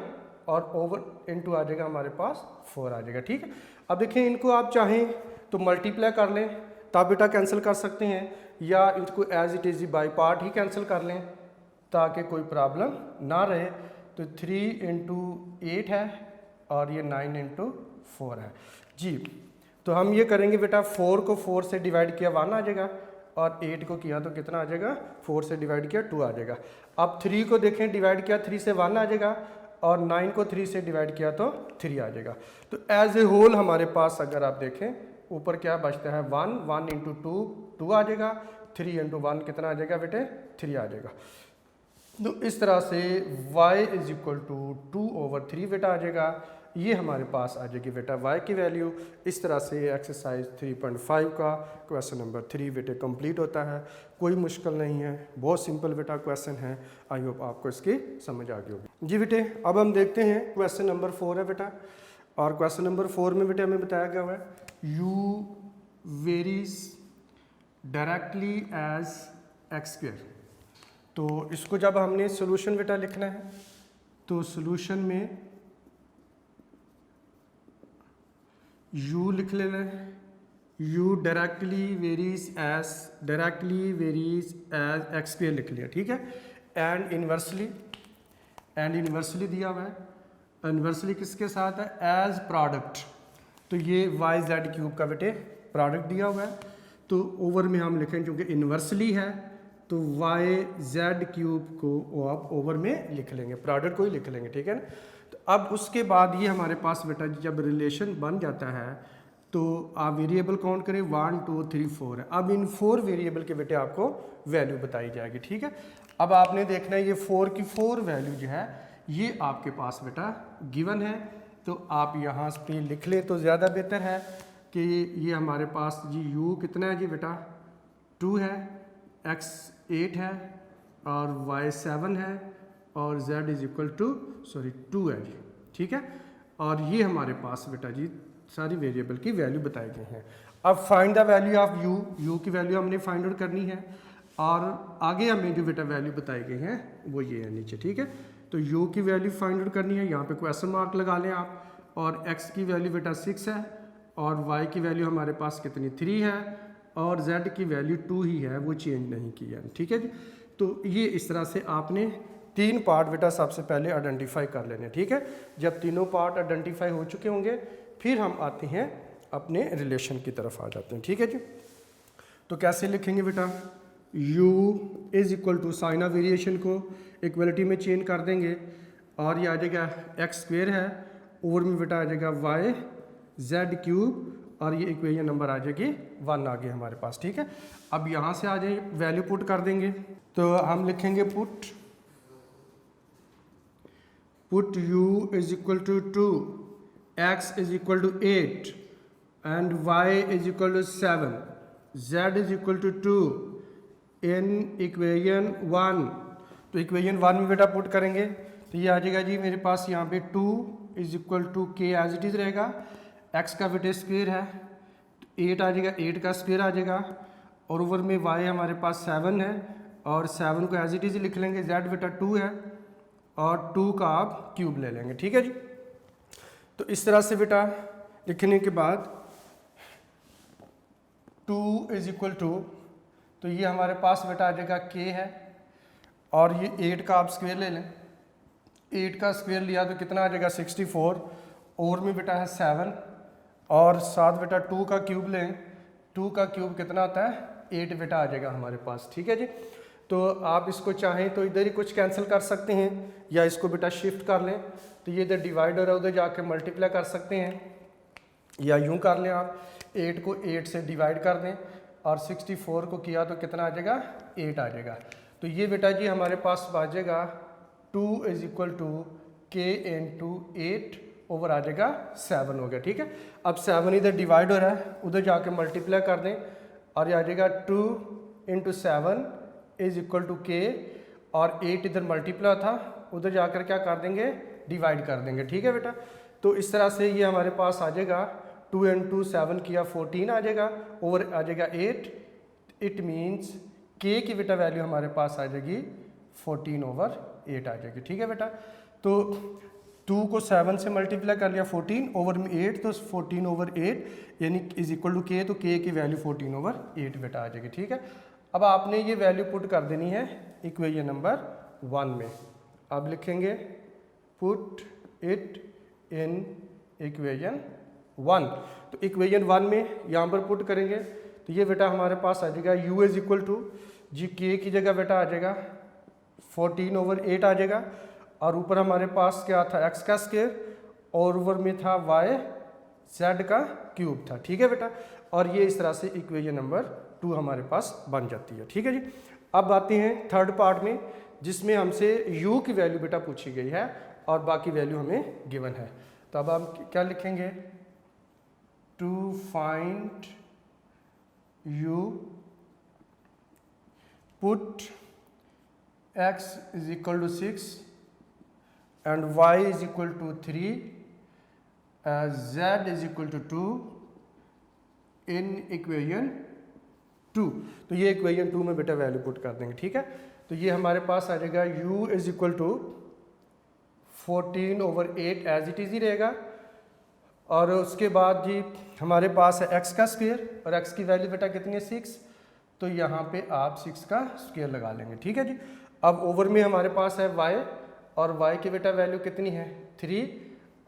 और ओवर इंटू आ जाएगा हमारे पास 4 आ जाएगा, ठीक है। अब देखिए इनको आप चाहें तो मल्टीप्लाई कर लें, तो आप बेटा कैंसिल कर सकते हैं, या इनको as it is by part ही कैंसिल कर लें ताकि कोई प्रॉब्लम ना रहे। तो 3 इंटू 8 है, और ये 9 इंटू 4 है जी। तो हम ये करेंगे बेटा, 4 को 4 से डिवाइड किया 1 आ जाएगा, और 8 को किया तो कितना आ जाएगा 4 से डिवाइड किया 2 आ जाएगा। अब 3 को देखें, डिवाइड किया 3 से 1 आ जाएगा, और 9 को 3 से डिवाइड किया तो 3 आ जाएगा। तो एज ए होल हमारे पास अगर आप देखें ऊपर क्या बचता है 1 इंटू 2 आ जाएगा, 3 इंटू 1 कितना आ जाएगा बेटे 3 आ जाएगा। तो इस तरह से y इज इक्वल टू 2/3 बेटा आ जाएगा, ये हमारे पास आ जाएगी बेटा y की वैल्यू। इस तरह से एक्सरसाइज 3.5 का क्वेश्चन नंबर 3 बेटे कंप्लीट होता है। कोई मुश्किल नहीं है, बहुत सिंपल बेटा क्वेश्चन है। आई होप आपको इसकी समझ आ गई होगी जी बेटे। अब हम देखते हैं क्वेश्चन नंबर 4 है बेटा, और क्वेश्चन नंबर 4 में बेटे हमें बताया गया हुआ है u varies directly as x square. तो इसको जब हमने सोल्यूशन बेटा लिखना है, तो सोल्यूशन में u लिख लेना है, u directly varies as x square लिख लिया, ठीक है। एंड इन्वर्सली दिया हुआ है, इन्वर्सली किसके साथ है एज प्रोडक्ट, तो ये वाई जेड क्यूब का बेटे प्रोडक्ट दिया हुआ है। तो ओवर में हम लिखें क्योंकि इन्वर्सली है तो वाई जेड क्यूब को आप ओवर में लिख लेंगे, प्रोडक्ट को ही लिख लेंगे, ठीक है ना। तो अब उसके बाद ये हमारे पास बेटा जब रिलेशन बन जाता है तो आप वेरिएबल काउंट करें 1 2 3 4 है। अब इन 4 वेरिएबल के बेटे आपको वैल्यू बताई जाएगी, ठीक है। अब आपने देखना है ये 4 की 4 वैल्यू जो है ये आपके पास बेटा गिवन है, तो आप यहाँ पे लिख लें तो ज़्यादा बेहतर है कि ये हमारे पास जी u कितना है जी बेटा 2 है, x 8 है और y 7 है और z इज इक्वल टू 2 है जी, ठीक है। और ये हमारे पास बेटा जी सारी वेरिएबल की वैल्यू बताई गई हैं। अब find the value of u की वैल्यू हमने फाइंड आउट करनी है और आगे हमें जो बेटा वैल्यू बताई गई हैं वो ये है नीचे, ठीक है। तो u की वैल्यू फाइंड आउट करनी है, यहाँ पे क्वेश्चन मार्क लगा लें आप, और x की वैल्यू बेटा 6 है और y की वैल्यू हमारे पास कितनी 3 है और z की वैल्यू 2 ही है, वो चेंज नहीं की है, ठीक है जी। तो ये इस तरह से आपने 3 पार्ट बेटा सबसे पहले आइडेंटिफाई कर लेने, ठीक है। जब तीनों पार्ट आइडेंटिफाई हो चुके होंगे फिर हम आते हैं अपने रिलेशन की तरफ आ जाते हैं, ठीक है जी। तो कैसे लिखेंगे बेटा, u is equal to sign of variation को इक्वलिटी में चेंज कर देंगे और ये आ जाएगा एक्स स्क्वेयर है, ओवर में बेटा आ जाएगा वाई जेड क्यूब और ये इक्वेशन नंबर आ जाएगी 1 आगे हमारे पास, ठीक है। अब यहाँ से आ जाए वैल्यू पुट कर देंगे, तो हम लिखेंगे put u is equal to 2, x is equal to 8 and y is equal to 7, z is equal to 2 in equation 1। तो इक्वेशन 1 में बेटा पुट करेंगे तो ये आ जाएगा जी मेरे पास यहाँ पे 2 इज इक्वल टू के एज इट इज़ रहेगा, x का बेटे स्क्वेयर है तो 8 आ जाएगा, 8 का स्क्वेयर आ जाएगा और ओवर में y हमारे पास 7 है और 7 को एज इट इज़ लिख लेंगे, z बेटा 2 है और 2 का आप क्यूब ले लेंगे, ठीक है जी। तो इस तरह से बेटा लिखने के बाद 2 इज इक्वल टू, तो ये हमारे पास बेटा आ जाएगा k है और ये 8 का आप स्क्वेयर ले लें, 8 का स्क्वेयर लिया तो कितना आ जाएगा 64, और में बेटा है 7 और साथ बेटा 2 का क्यूब लें, 2 का क्यूब कितना आता है 8 बेटा आ जाएगा हमारे पास, ठीक है जी। तो आप इसको चाहें तो इधर ही कुछ कैंसिल कर सकते हैं या इसको बेटा शिफ्ट कर लें, तो ये इधर डिवाइडर है उधर जाके मल्टीप्लाई कर सकते हैं या यूं कर लें आप 8 को 8 से डिवाइड कर दें और 64 को किया तो कितना आ जाएगा 8 आ जाएगा। तो ये बेटा जी हमारे पास आ जाएगा 2 इज इक्वल टू के इंटू 8 ओवर आ जाएगा 7 हो गया, ठीक है। अब 7 इधर डिवाइडर है उधर जाके मल्टीप्लाई कर दें और ये आ जाएगा 2 इंटू 7 इज इक्वल टू के और 8 इधर मल्टीप्लाई था उधर जाकर क्या कर देंगे डिवाइड कर देंगे, ठीक है बेटा। तो इस तरह से ये हमारे पास आ जाएगा 2 इंटू 7 किया 14 आ जाएगा, ओवर आ जाएगा 8, इट मीन्स के की बेटा वैल्यू हमारे पास आ जाएगी 14 ओवर 8 आ जाएगी, ठीक है बेटा। तो 2 को 7 से मल्टीप्लाई कर लिया 14 ओवर में 8, तो 14 ओवर 8 यानी इज इक्वल टू के, तो के की वैल्यू 14 ओवर 8 बेटा आ जाएगी, ठीक है। अब आपने ये वैल्यू पुट कर देनी है इक्वेशन नंबर 1 में। अब लिखेंगे पुट इट इन इक्वेशन 1, तो इक्वेशन 1 में यहाँ पर पुट करेंगे तो ये बेटा हमारे पास आ जाएगा u इज इक्वल टू जी के की जगह बेटा आ जाएगा 14 ओवर 8 आ जाएगा और ऊपर हमारे पास क्या था x का स्क्वायर और ओवर में था y z का क्यूब था, ठीक है बेटा। और ये इस तरह से इक्वेशन नंबर 2 हमारे पास बन जाती है, ठीक है जी। अब आते हैं थर्ड पार्ट में जिसमें हमसे u की वैल्यू बेटा पूछी गई है और बाकी वैल्यू हमें गिवन है। तो अब हम क्या लिखेंगे, to find u put x is equal to 6 and y is equal to 3 z is equal to 2 in equation 2। तो ये इक्वेशन 2 में बेटा वैल्यू पुट कर देंगे, ठीक है। तो ये हमारे पास आ जाएगा u is equal to 14 over 8 as it is ही रहेगा और उसके बाद जी हमारे पास है x का स्क्वायर और x की वैल्यू बेटा कितनी है 6, तो यहाँ पे आप 6 का स्क्वायर लगा लेंगे, ठीक है जी। अब ओवर में हमारे पास है y और y की बेटा वैल्यू कितनी है 3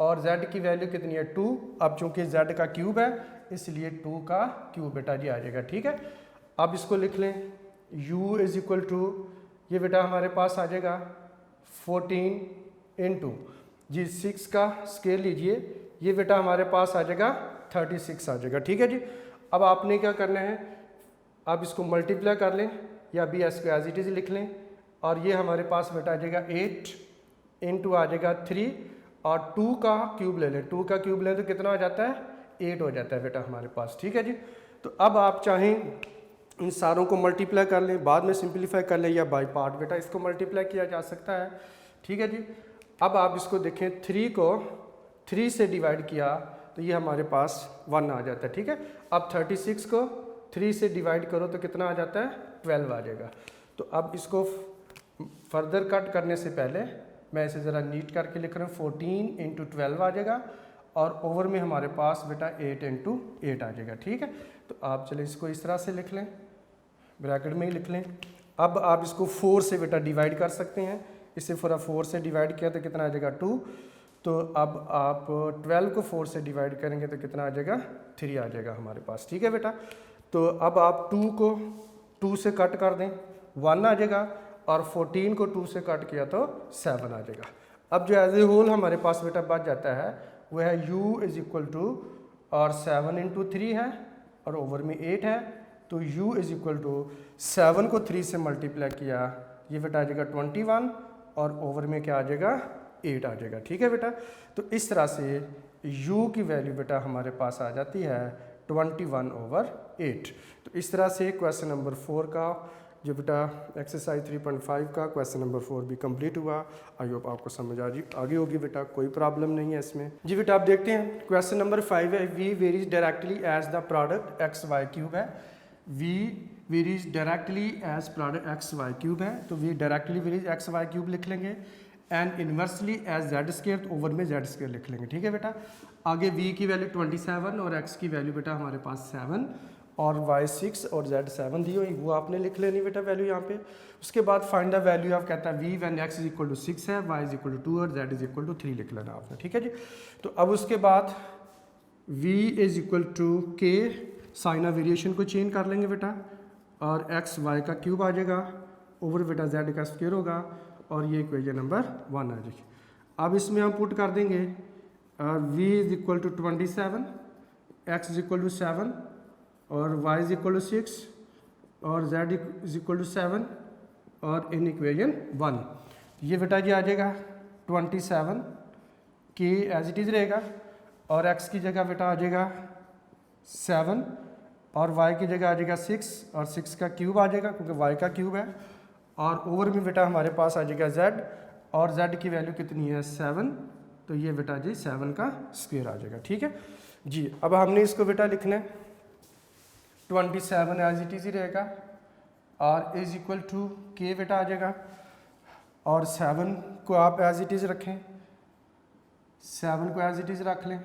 और z की वैल्यू कितनी है 2। अब चूंकि z का क्यूब है इसलिए 2 का क्यूब बेटा जी आ जाएगा, ठीक है। अब इसको लिख लें u इज इक्वल टू, ये बेटा हमारे पास आ जाएगा 14 इंटू जी 6 का स्केयर लीजिए, ये बेटा हमारे पास आ जाएगा 36 आ जाएगा। ठीक है जी। अब आपने क्या करना है, आप इसको मल्टीप्लाई कर लें या बी एस को एज इट इज़ लिख लें, और ये हमारे पास बेटा आ जाएगा 8 इंटू आ जाएगा 3 और 2 का क्यूब ले लें, 2 का क्यूब लें तो कितना हो जाता है 8 हो जाता है बेटा हमारे पास। ठीक है जी। तो अब आप चाहें इन सारों को मल्टीप्लाई कर लें, बाद में सिंपलीफाई कर लें, या बाय पार्ट बेटा इसको मल्टीप्लाई किया जा सकता है। ठीक है जी। अब आप इसको देखें, 3 को 3 से डिवाइड किया तो ये हमारे पास 1 आ जाता है। ठीक है। अब 36 को 3 से डिवाइड करो तो कितना आ जाता है 12 आ जाएगा। तो अब इसको फर्दर कट करने से पहले मैं इसे ज़रा नीट करके लिख रहा हूँ, 14 इंटू 12 आ जाएगा और ओवर में हमारे पास बेटा 8 इंटू 8 आ जाएगा। ठीक है। तो आप चले इसको इस तरह से लिख लें, ब्रैकेट में ही लिख लें। अब आप इसको 4 से बेटा डिवाइड कर सकते हैं, इसे पूरा 4 से डिवाइड किया तो कितना आ जाएगा 2। तो अब आप 12 को 4 से डिवाइड करेंगे तो कितना आ जाएगा 3 आ जाएगा हमारे पास। ठीक है बेटा। तो अब आप 2 को 2 से कट कर दें, 1 आ जाएगा, और 14 को 2 से कट किया तो 7 आ जाएगा। अब जो एज ए होल हमारे पास बेटा बच जाता है वो है u इज इक्वल टू, और 7 इंटू 3 है और ओवर में 8 है, तो u इज इक्वल टू 7 को 3 से मल्टीप्लाई किया, ये बेटा आ जाएगा 21 और ओवर में क्या आ जाएगा 8 आ जाएगा। ठीक है बेटा। तो इस तरह से u की वैल्यू बेटा हमारे पास आ जाती है 21/8। तो इस तरह से क्वेश्चन नंबर 4 का जो बेटा एक्सरसाइज 3.5 का क्वेश्चन नंबर 4 भी कंप्लीट हुआ। आई होप आपको समझ आगे होगी बेटा, कोई प्रॉब्लम नहीं है इसमें। जी बेटा आप देखते हैं क्वेश्चन नंबर 5 है, v varies directly as the product x y cube है। v varies directly as product x y cube है, तो v directly varies x y cube लिख लेंगे, and inversely as z square, तो ओवर में z square लिख लेंगे। ठीक है बेटा। आगे v की वैल्यू 27 और x की वैल्यू बेटा हमारे पास 7 और y 6 और z 7 दी हुई, वो आपने लिख लेनी बेटा वैल्यू यहाँ पे। उसके बाद फाइंड द वैल्यू ऑफ, कहता है v when x is equal to 6 है, y इज इक्वल टू 2 और z इज इक्वल टू 3 लिख लेना आपने। ठीक है जी। तो अब उसके बाद v is equal to k, sign of variation को चेंज कर लेंगे बेटा, और x y का क्यूब आ जाएगा, ओवर बेटा z का स्क्वायर होगा, और ये इक्वेशन नंबर 1 आ जाएगी। अब इसमें हम पुट कर देंगे v is equal to 27, x is equal to 7 और y इज इक्वल टू 6 और z इज इक्वल टू 7 और इन इक्वेशन 1, ये बेटा जी आ जाएगा 27, k एज इट इज़ रहेगा, और x की जगह बेटा आ जाएगा 7 और y की जगह आ जाएगा 6 और 6 का क्यूब आ जाएगा क्योंकि y का क्यूब है, और ओवर में बेटा हमारे पास आ जाएगा z, और z की वैल्यू कितनी है 7, तो ये बेटा जी 7 का स्क्वायर आ जाएगा। ठीक है जी। अब हमने इसको बेटा लिखना है 27 एज इट इज़ ही रहेगा, और इज इक्वल टू k बेटा आ जाएगा, और 7 को आप एज इट इज़ रखें, 7 को एज इट इज़ रख लें,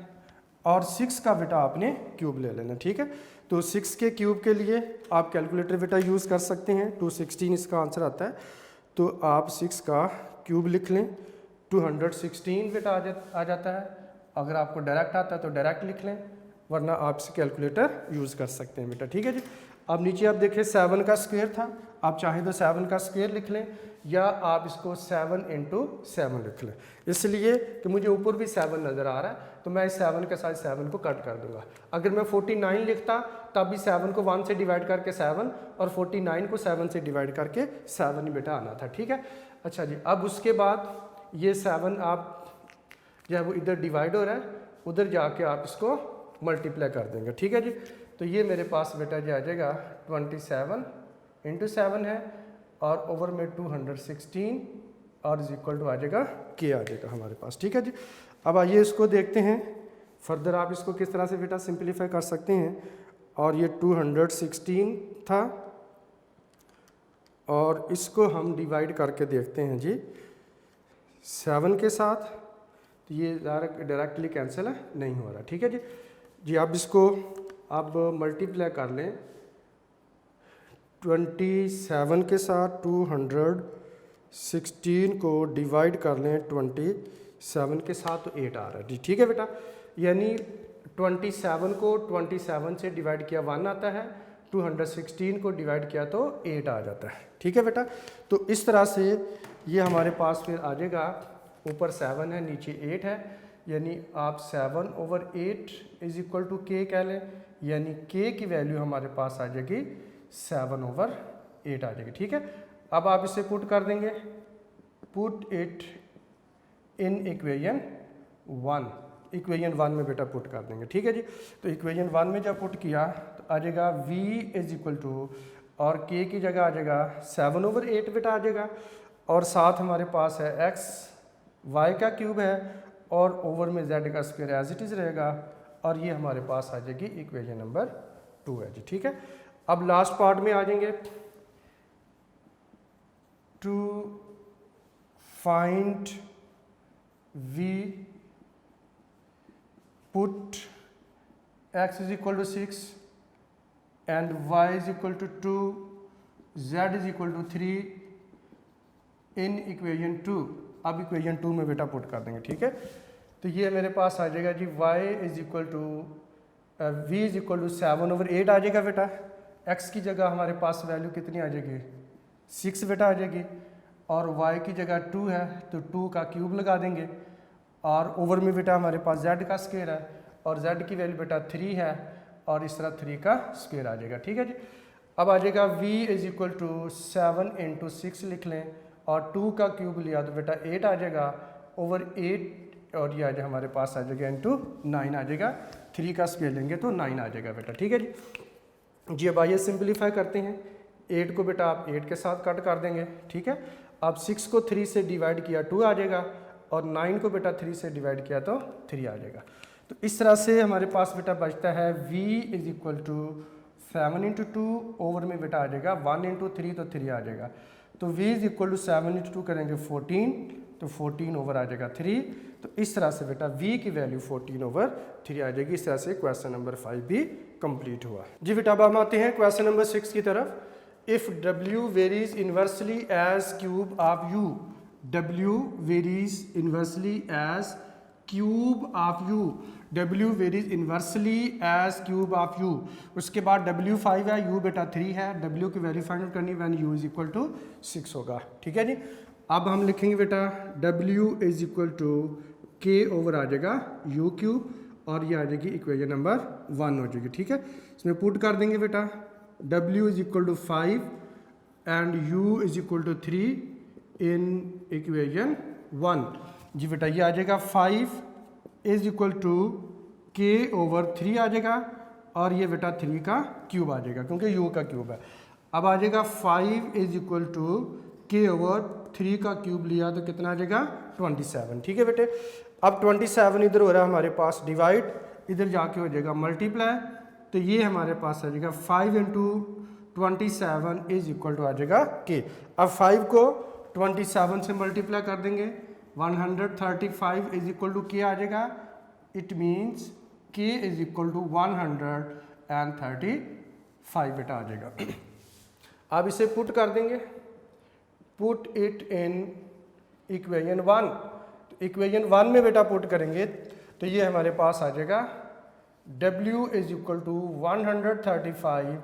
और 6 का बेटा आपने क्यूब ले लेना। ठीक है। तो 6 के क्यूब के लिए आप कैलकुलेटर बेटा यूज़ कर सकते हैं, 216 इसका आंसर आता है, तो आप 6 का क्यूब लिख लें, 216 बेटा आ जाता है। अगर आपको डायरेक्ट आता है तो डायरेक्ट लिख लें, वरना आप से कैलकुलेटर यूज़ कर सकते हैं बेटा। ठीक है जी। अब नीचे आप देखें 7 का स्क्वायर था, आप चाहें तो 7 का स्क्वायर लिख लें, या आप इसको 7 इंटू 7 लिख लें, इसलिए कि मुझे ऊपर भी 7 नज़र आ रहा है, तो मैं इस 7 के साथ 7 को कट कर दूंगा। अगर मैं 49 लिखता तब भी 7 को 1 से डिवाइड करके 7 और 49 को 7 से डिवाइड करके 7 ही बेटा आना था। ठीक है। अच्छा जी। अब उसके बाद ये 7 आप जो है वो इधर डिवाइड हो रहा है, उधर जाके आप इसको मल्टीप्लाई कर देंगे। ठीक है जी। तो ये मेरे पास बेटा जी आ जाएगा 27 इंटू 7 है, और ओवर में 216 और इज इक्वल टू आ जाएगा k आ जाएगा हमारे पास। ठीक है जी। अब आइए इसको देखते हैं फर्दर, आप इसको किस तरह से बेटा सिंपलीफाई कर सकते हैं। और ये 216 था, और इसको हम डिवाइड करके देखते हैं जी 7 के साथ, तो ये डायरेक्टली कैंसिल है, नहीं हो रहा। ठीक है जी। जी आप इसको अब मल्टीप्लाई कर लें 27 के साथ, 216 को डिवाइड कर लें 27 के साथ, तो 8 आ रहा है जी। ठीक है बेटा। यानी 27 को 27 से डिवाइड किया 1 आता है, 216 को डिवाइड किया तो 8 आ जाता है। ठीक है बेटा, तो इस तरह से ये हमारे पास फिर आ जाएगा, ऊपर 7 है नीचे 8 है, यानी आप 7/8 इज इक्वल टू k कह लें, यानी k की वैल्यू हमारे पास आ जाएगी 7/8 आ जाएगी। ठीक है, अब आप इसे पुट कर देंगे, put it in equation 1, equation 1 में बेटा पुट कर देंगे। ठीक है जी, तो इक्वेशन 1 में जब पुट किया तो आ जाएगा v इज इक्वल टू, और k की जगह आ जाएगा 7/8 बेटा आ जाएगा, और साथ हमारे पास है x y का क्यूब है, और ओवर में z का स्क्वायर एज इट इज़ रहेगा, और ये हमारे पास आ जाएगी इक्वेशन नंबर 2 है जी। ठीक है, अब लास्ट पार्ट में आ जाएंगे, to find v put x is equal to 6 and y is equal to 2, z is equal to 3 in equation 2। अब इक्वेशन 2 में बेटा पुट कर देंगे। ठीक है, तो ये मेरे पास आ जाएगा जी y is equal to v is equal to 7/8 आ जाएगा बेटा, x की जगह हमारे पास वैल्यू कितनी आ जाएगी 6 बेटा आ जाएगी, और y की जगह 2 है तो 2 का क्यूब लगा देंगे, और ओवर में बेटा हमारे पास z का स्क्वायर है, और z की वैल्यू बेटा 3 है, और इस तरह 3 का स्क्वायर आ जाएगा। ठीक है जी, अब आ जाएगा v इज इक्वल टू 7 × 6 लिख लें, और 2 का क्यूब लिया तो बेटा 8 आ जाएगा, ओवर 8, और ये आ जाए हमारे पास आ जाएगा इंटू 9 आ जाएगा, 3 का स्क्वायर लेंगे तो 9 आ जाएगा बेटा। ठीक है जी, अब आइए सिंप्लीफाई करते हैं। 8 को बेटा आप 8 के साथ कट कर देंगे। ठीक है, अब 6 को 3 से डिवाइड किया 2 आ जाएगा, और 9 को बेटा 3 से डिवाइड किया तो 3 आ जाएगा। तो इस तरह से हमारे पास बेटा बचता है v is equal to 7 × 2, over में बेटा आ जाएगा 1 × 3 तो 3 आ जाएगा, तो v इज इक्वल टू 7 × 2 करेंगे 14, तो 14 ओवर आ जाएगा 3। तो इस तरह से बेटा v की वैल्यू 14/3 आ जाएगी। इस तरह से क्वेश्चन नंबर 5 भी कंप्लीट हुआ जी बेटा। अब हम आते हैं क्वेश्चन नंबर 6 की तरफ। If w varies inversely as cube of u, w varies inversely as cube of u, w varies inversely as cube of u, उसके बाद w 5 है, u बेटा 3 है, w की वैल्यू फाइंड आउट करनी when u is equal to 6 होगा। ठीक है जी, अब हम लिखेंगे बेटा w is equal to k over आ जाएगा u क्यूब, और ये आ जाएगी इक्वेशन नंबर 1 हो जाएगी। ठीक है, इसमें पुट कर देंगे बेटा w is equal to 5 and u is equal to 3 in equation 1 जी बेटा। ये आ जाएगा 5 is equal to k over 3 आ जाएगा, और ये बेटा 3 का क्यूब आ जाएगा क्योंकि u का क्यूब है। अब आ जाएगा 5 is equal to k over 3 का क्यूब लिया तो कितना आ जाएगा 27। ठीक है बेटे, अब 27 इधर हो रहा है हमारे पास डिवाइड, इधर जाके हो जाएगा मल्टीप्लाई, तो ये हमारे पास आ जाएगा 5 × 27 इज इक्वल टू आ जाएगा k। अब 5 को 27 से मल्टीप्लाई कर देंगे, 135 इज इक्वल टू k आ जाएगा, it means k is equal to 135 बेटा आ जाएगा। अब इसे पुट कर देंगे, पुट इट इन इक्वेशन 1, तो इक्वेशन 1 में बेटा पुट करेंगे तो ये हमारे पास आ जाएगा w is equal to 135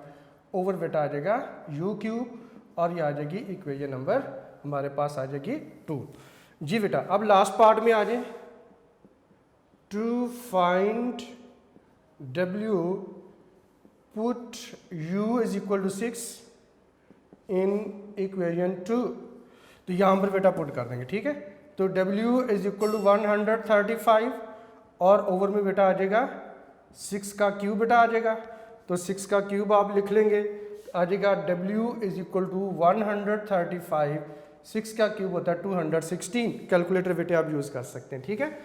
over बेटा आ जाएगा u क्यूब, और ये आ जाएगी इक्वेशन नंबर हमारे पास आ जाएगी 2 जी बेटा। अब लास्ट पार्ट में आ जाए, to find w put u is equal to 6 in equation 2, तो यहाँ पर बेटा पुट कर देंगे। ठीक है, तो w इज इक्वल टू 135, और ओवर में बेटा आ जाएगा 6 का क्यूब बेटा आ जाएगा, तो 6 का क्यूब आप लिख लेंगे, आ जाएगा w इज इक्वल टू 135, 6 का क्यूब होता है 216, कैलकुलेटर बेटे आप यूज़ कर सकते हैं। ठीक है,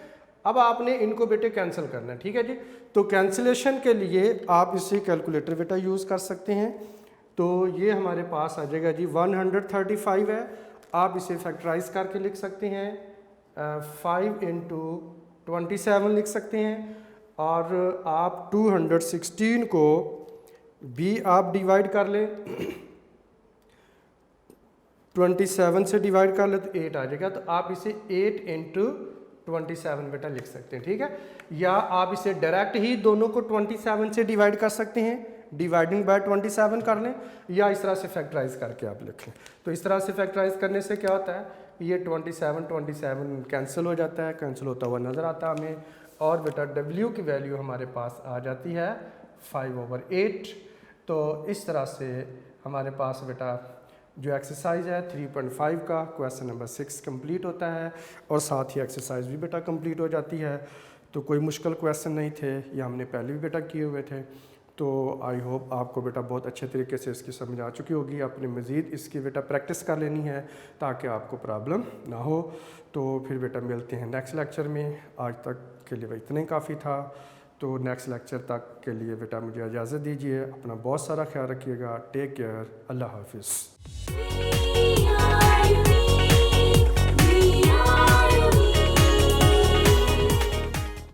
अब आपने इनको बेटे कैंसिल करना है। ठीक है जी, तो कैंसिलेशन के लिए आप इसे कैलकुलेटर बेटा यूज़ कर सकते हैं, तो ये हमारे पास आ जाएगा जी 135 है, आप इसे फैक्टराइज करके लिख सकते हैं, 5 × 27 लिख सकते हैं, और आप 216 को भी आप डिवाइड कर लें, 27 से डिवाइड कर ले तो 8 आ जाएगा, तो आप इसे 8 × 27 बेटा लिख सकते हैं। ठीक है, या आप इसे डायरेक्ट ही दोनों को 27 से डिवाइड कर सकते हैं, डिवाइडिंग बाय 27 कर लें या इस तरह से फैक्टराइज करके आप लिख लें। तो इस तरह से फैक्टराइज करने से क्या होता है, ये 27 कैंसिल हो जाता है, कैंसिल होता हुआ नज़र आता है हमें, और बेटा W की वैल्यू हमारे पास आ जाती है 5/8। तो इस तरह से हमारे पास बेटा जो एक्सरसाइज है 3.5 का क्वेश्चन नंबर 6 कंप्लीट होता है, और साथ ही एक्सरसाइज भी बेटा कंप्लीट हो जाती है। तो कोई मुश्किल क्वेश्चन नहीं थे, ये हमने पहले भी बेटा किए हुए थे। तो आई होप आपको बेटा बहुत अच्छे तरीके से इसकी समझ आ चुकी होगी। आपने मज़ीद इसकी बेटा प्रैक्टिस कर लेनी है ताकि आपको प्रॉब्लम ना हो। तो फिर बेटा मिलते हैं नेक्स्ट लेक्चर में। आज तक के लिए इतना ही काफ़ी था। तो नेक्स्ट लेक्चर तक के लिए बेटा मुझे इजाज़त दीजिए। अपना बहुत सारा ख्याल रखिएगा। Take care. अल्लाह हाफिज़।